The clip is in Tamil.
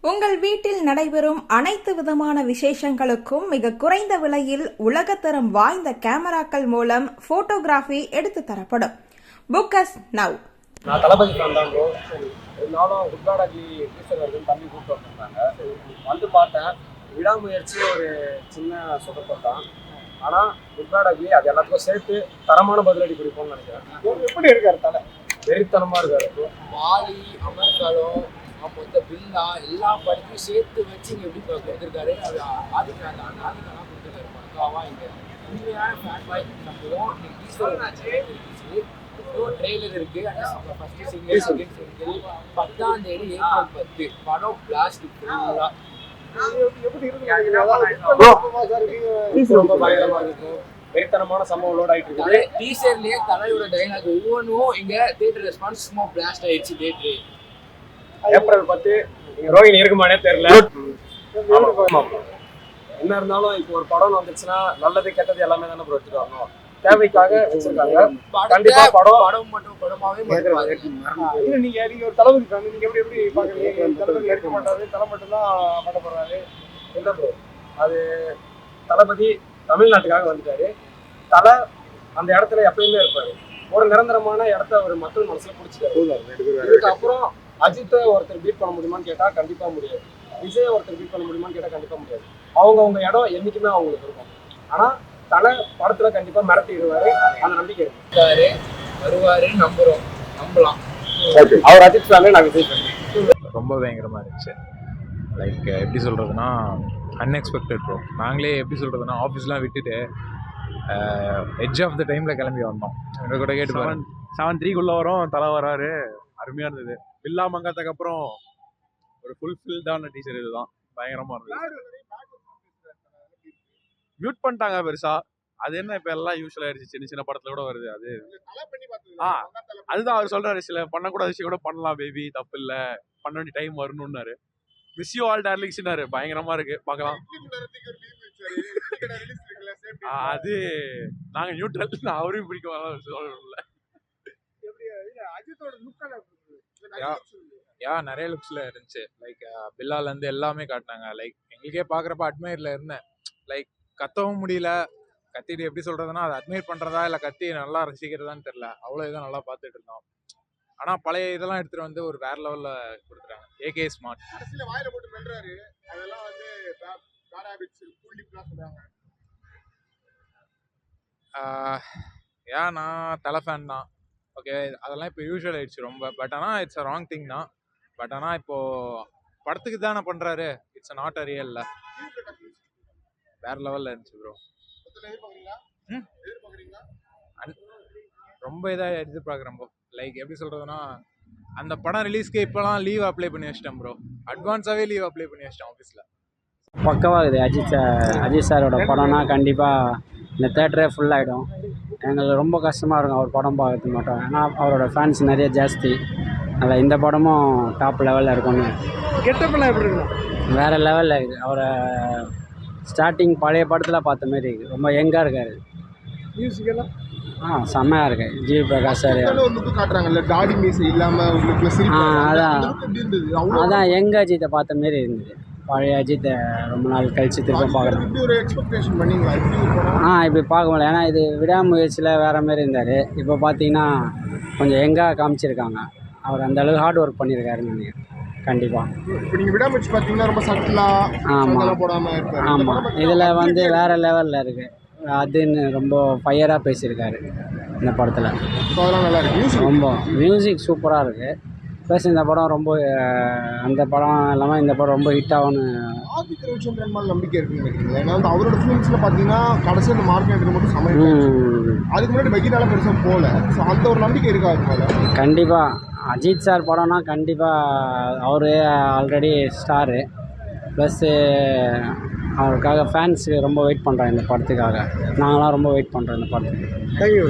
உங்கள் வீட்டில் நடைபெறும் அனைத்து விதமான விசேஷங்களுக்கும் மிக குறைந்த விலையில் உலகத்தரம் வாய்ந்த கேமராக்கள் மூலம் போட்டோகிராஃபி எடுத்து தரப்படும். Book as now. நான் தளபதி தான் ப்ரோ. ஒரு நாளும் குட்காடாஜி டீச்சர் வருதுன்னு தம்பி கூப்பிட்டு வந்திருந்தாங்க. வந்து பார்த்தேன், விடாமுயற்சி ஒரு சின்ன சொதப்பம் தான். ஆனால் குட்காடாஜி அது எல்லாத்துக்கும் சேர்த்து தரமான பதிலடி கொடுப்போம்னு நினைக்கிறேன். எப்படி இருக்காரு தலை? வெறித்தனமாக இருக்காரு. வாலி, அமர்காலம், மொத்த பில்லா எல்லா படத்தையும் சேர்த்து வச்சு இங்கே எப்படி கொடுத்துருக்காரு. அது ஆதிக்காலாம் கொடுத்துருக்காரு. பக்காவா இங்கே உண்மையான ஃபேன் பாய் நம்புவோம். இன்னைக்கு டீசர் இருந்துச்சு, ட்ரெய்லர் இருக்கு. ஃபர்ஸ்ட் சிங்கிள், செகண்ட் சிங்கிள் 10ஆம் தேதி ஏப்ரல் 10 படம் பிளாஸ்ட் ஃபுல்லா ரொம்ப பயங்கரமா இருக்கும். வெறித்தனமான சம்பவங்களோட ஆயிட்டு இருக்கு. டீசர்லயே தலையோட டைலாக் ஒவ்வொன்றும் இங்க தியேட்டர் ரெஸ்பான்ஸ் சும்மா பிளாஸ்ட் ஆயிடுச்சு. தியேட்டர் ஏப்ரல் 10 ரோஹிணி இருக்குமானே தெரியல. என்ன இருந்தாலும் இப்போ ஒரு படம் வந்துச்சுன்னா நல்லது கெட்டது எல்லாமே தானே ப்ரோ எடுத்துட்டு வரணும். தேவைக்காக வச்சிருக்காங்க. கண்டிப்பா படம் மட்டும் படமாவே நீங்க ஒரு தளபதி ஃபேன், நீங்க எப்படி பாக்குறீங்க? தளபதி எடுக்க மாட்டாரு, தலை மட்டும் தான் பண்ண போறாரு. என்ன ப்ரோ அது? தளபதி தமிழ்நாட்டுக்காக வந்துட்டாரு. தலை அந்த இடத்துல எப்பயுமே இருப்பாரு. ஒரு நிரந்தரமான இடத்த ஒரு மக்கள் மனசுல பிடிச்சிட்டாரு. இதுக்கப்புறம் அஜித்தை ஒருத்தர் பீட் பண்ண முடியுமான்னு கேட்டா கண்டிப்பா முடியாது. விஜய் ஒருத்தர் பீட் பண்ண முடியுமான்னு கேட்டா கண்டிப்பா முடியாது. அவங்க இடம் என்னைக்குமே அவங்களுக்கு இருக்கும். ஆனா தலை படத்துல கண்டிப்பா மிரட்டிடுவாரு. அந்த நம்பிக்கை இருக்காரு, வருவாரு, நம்பலாம். அவர் அஜித் ஃபேன், நான் விஜய் ஃபேன். ரொம்ப பயங்கரமாக இருந்துச்சு. லைக் எப்படி சொல்கிறதுனா அன்எக்ஸ்பெக்டட் ப்ரோ. நாங்களே எப்படி சொல்கிறதுனா ஆஃபீஸ்லாம் விட்டுட்டு எட்ஜ் ஆஃப் த டைமில் கிளம்பி வந்தோம். எங்களை கூட கேட்டு 7:03 வரும். தலை வராரு, அருமையாக இருந்தது. பில்லா மங்காத்துக்கு அப்புறம் ஒரு ஃபுல்ஃபில்டான டீச்சர் இதுதான். பயங்கரமாக இருந்தது. மியூட் பண்ணிட்டாங்க பெருசா. அது என்ன இப்போ எல்லாம் யூஸ்வல் ஆயிடுச்சு. சின்ன சின்ன படத்துல கூட வருது. அது அதுதான் அவர் சொல்றாரு, சில பண்ணக்கூடாத விஷயம் கூட பண்ணலாம் பேபி, தப்பு இல்லை, பண்ண வேண்டிய டைம் வரணும்னாரு. மிஸ் யூ ஆல் டார்லிங்ஸ்னாரு. பயங்கரமா இருக்கு, பார்க்கலாம். அது நாங்க நியூட்ரல், அவரையும் பிடிக்கும் சொல்லல. நிறைய லுக்ஸ்ல இருந்துச்சு. லைக் பில்லால இருந்து எல்லாமே காட்டினாங்க. லைக் எங்களுக்கே பாக்குறப்ப அட்மையர்ல இருந்தேன். லைக் கத்தவும் முடியல. கத்திட்டு எப்படி சொல்றதுன்னா அதை அட்மையர் பண்றதா இல்ல கத்தி நல்லா ரசிக்கிறதான்னு தெரியல. அவ்வளவு இதான் நல்லா பார்த்துட்டு இருந்தோம். ஆனா பழைய இதெல்லாம் எடுத்துட்டு வந்து ஒரு வேற லெவல்ல கொடுத்துட்டாங்க. ஏகே ஸ்மார்ட் நான் தலை ஃபேன் தான். ஓகே, அதெல்லாம் இப்போ யூஸ்வல் ஆயிடுச்சு ரொம்ப. பட் ஆனால் இட்ஸ் அ ராங் திங் தான். பட் ஆனால் இப்போ படத்துக்கு தானே பண்றாரு. இட்ஸ் நாட் அ ரியல்ல. வேற லெவல்ல இருந்துச்சு ப்ரோ. ரொம்ப இதாக எதிர்பார்க்குறேன் ப்ரோ. லைக் எப்படி சொல்றதுன்னா அந்த படம் ரிலீஸ்க்கு இப்போலாம் லீவ் அப்ளை பண்ணி வச்சிட்டேன் ப்ரோ. அட்வான்ஸாகவே லீவ் அப்ளை பண்ணி வச்சிட்டேன் ஆஃபீஸில். பக்கவாகுது. அஜித் சாரோட படம்னா கண்டிப்பாக இந்த தேட்டரே ஃபுல்லாகிடும். எங்களுக்கு ரொம்ப கஷ்டமாக இருக்கும் அவர் படம் பார்க்கறதுக்கு மட்டும். ஏன்னா அவரோட ஃபேன்ஸ் நிறைய ஜாஸ்தி. அதில் இந்த படமும் டாப் லெவலில் இருக்கும்னு. கெட்டப்பெல்லாம் எப்படி இருக்கும்? வேறு லெவலில் இருக்குது. அவரை ஸ்டார்டிங் பழைய படத்தில் பார்த்த மாதிரி இருக்குது. ரொம்ப யங்காக இருக்கார். மியூசிக்கெல்லாம் செம்மையாக இருக்கு. ஜி பிரகாஷ் சார் அதான் யங் அஜித்தை பார்த்த மாரி இருந்தது. பழைய அஜித்தை ரொம்ப நாள் கழிச்சு திரும்ப பார்க்குறேன். இப்படி பார்க்க முடியல. ஏன்னா இது விடாமுயற்சியில் வேறு மாரி இருந்தார். இப்போ பார்த்தீங்கன்னா கொஞ்சம் யங்காக காமிச்சிருக்காங்க. அவர் அந்த அளவுக்கு ஹார்ட் ஒர்க் பண்ணியிருக்காருன்னு நினைக்கிறேன். கண்டிப்பாக. ஆமாம், இதில் வந்து வேறு லெவலில் இருக்குது. அதுன்னு ரொம்ப ஃபயராக பேசியிருக்காரு இந்த படத்தில். ரொம்ப மியூசிக் சூப்பராக இருக்குது. ப்ளஸ் இந்த படம் ரொம்ப அந்த படம் இல்லாமல் இந்த படம் ரொம்ப ஹிட் ஆகும்னு நம்பிக்கை இருக்குன்னு. ஏன்னா அவரோட ஃபிலிம்ஸில் பார்த்தீங்கன்னா கடைசி அந்த மார்க்கெட் மட்டும் சமையல் அதுக்கு முன்னாடி பகிரால பெருசாக போகல. ஸோ அந்த ஒரு நம்பிக்கை இருக்கா அது மேலே? கண்டிப்பாக அஜித் சார் படம்னா கண்டிப்பாக அவரு ஆல்ரெடி ஸ்டாரு. ப்ளஸ்ஸு அவருக்காக ஃபேன்ஸு ரொம்ப வெயிட் பண்ணுறாங்க இந்த படத்துக்காக. நாங்களாம் ரொம்ப வெயிட் பண்ணுறோம் இந்த படத்துக்கு. தேங்க்யூ.